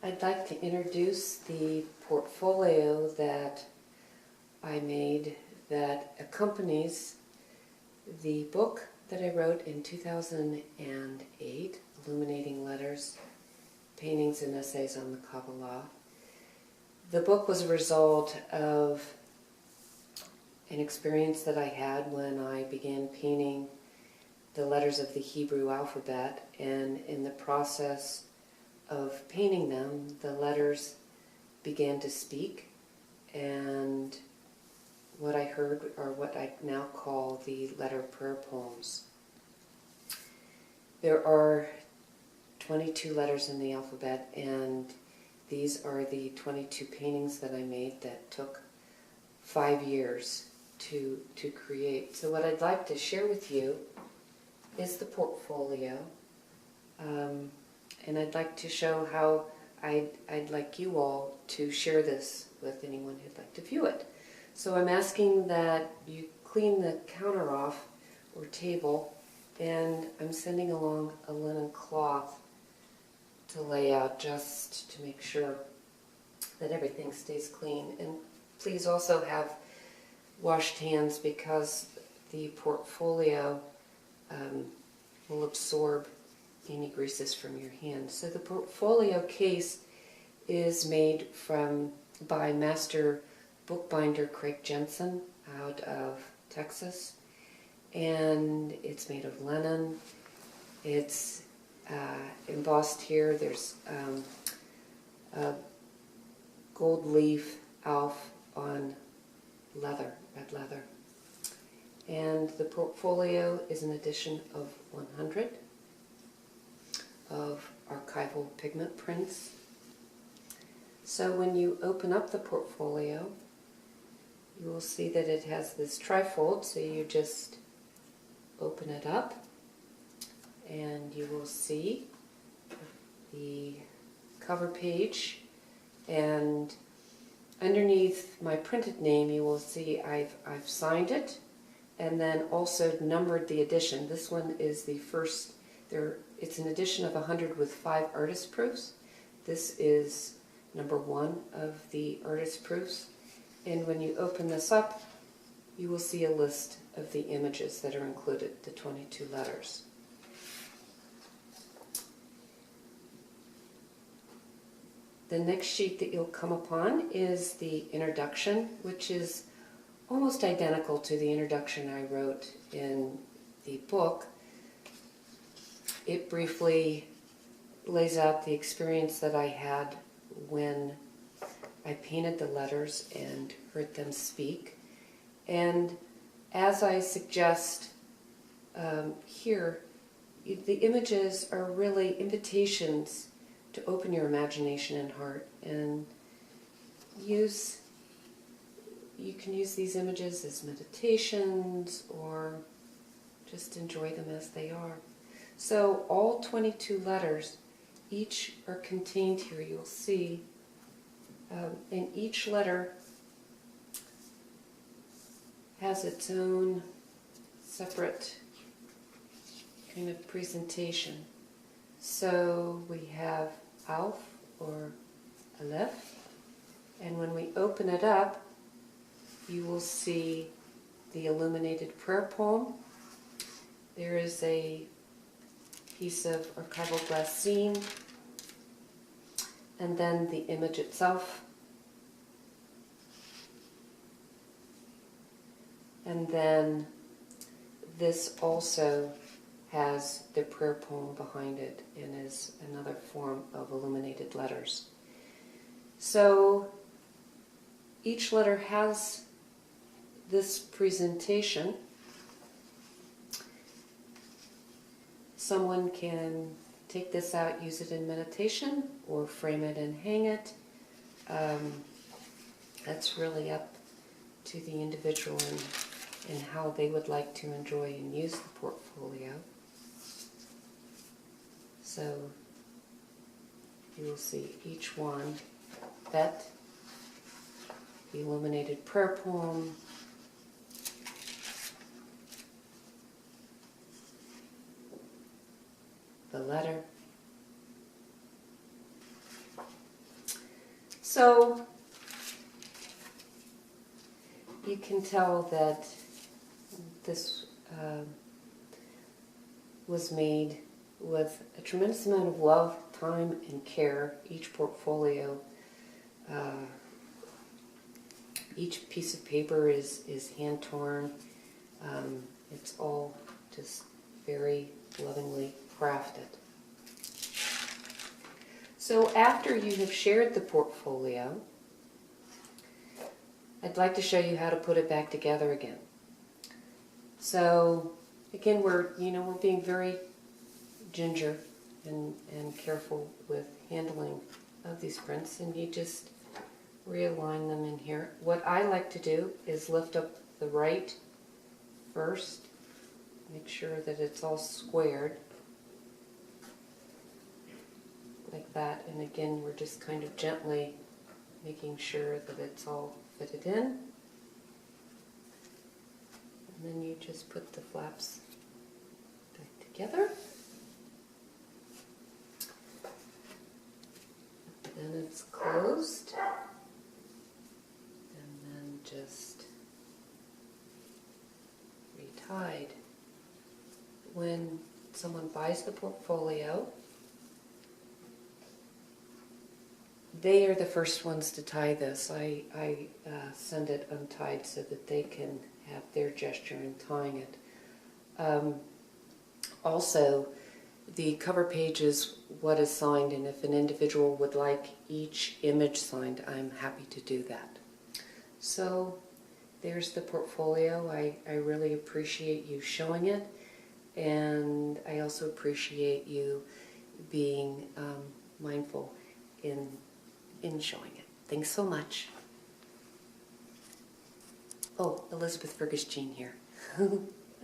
I'd like to introduce the portfolio that I made that accompanies the book that I wrote in 2008, Illuminating Letters, Paintings and Essays on the Kabbalah. The book was a result of an experience that I had when I began painting the letters of the Hebrew alphabet, and in the process of painting them, the letters began to speak, and what I heard are what I now call the letter prayer poems. There are 22 letters in the alphabet, and these are the 22 paintings that I made that took 5 years to create. So what I'd like to share with you is the portfolio, and I'd like to show how I'd like you all to share this with anyone who'd like to view it. So I'm asking that you clean the counter off or table, and I'm sending along a linen cloth to lay out just to make sure that everything stays clean. And please also have washed hands, because the portfolio will absorb any greases from your hands. So the portfolio case is made by master bookbinder Craig Jensen out of Texas, and it's made of linen. It's embossed here. There's a gold leaf Alf on leather, red leather. And the portfolio is an edition of 100 of archival pigment prints. So when you open up the portfolio, you will see that it has this trifold, so you just open it up and you will see the cover page, and underneath my printed name you will see I've signed it and then also numbered the edition. This one is the first. It's an edition of 100 with 5 artist proofs. This is number 1 of the artist proofs. And when you open this up, you will see a list of the images that are included, the 22 letters. The next sheet that you'll come upon is the introduction, which is almost identical to the introduction I wrote in the book. It briefly lays out the experience that I had when I painted the letters and heard them speak. And as I suggest here, the images are really invitations to open your imagination and heart, and you can use these images as meditations or just enjoy them as they are. So all 22 letters, each are contained here. You'll see, and each letter has its own separate kind of presentation. So we have Alf or Aleph, and when we open it up, you will see the illuminated prayer poem. There is a piece of archival glassine, and then the image itself, and then this also has the prayer poem behind it and is another form of illuminated letters. So each letter has this presentation. Someone can take this out, use it in meditation, or frame it and hang it. That's really up to the individual and how they would like to enjoy and use the portfolio. So you will see each one, Bet, the illuminated prayer poem, the letter, So you can tell that this was made with a tremendous amount of love, time, and care. Each portfolio, each piece of paper is hand torn. It's all just very lovingly crafted. So after you have shared the portfolio, I'd like to show you how to put it back together again. So again, we're being very ginger and careful with handling of these prints, and you just realign them in here. What I like to do is lift up the right first, make sure that it's all squared like that, and again we're just kind of gently making sure that it's all fitted in, and then you just put the flaps back together. Then it's closed, and then just retied. When someone buys the portfolio, they are the first ones to tie this. I send it untied so that they can have their gesture in tying it. Also, the cover page is what is signed, and if an individual would like each image signed, I'm happy to do that. So there's the portfolio. I really appreciate you showing it, and I also appreciate you being mindful in showing it. Thanks so much. Oh, Elizabeth Fergus-Jean here.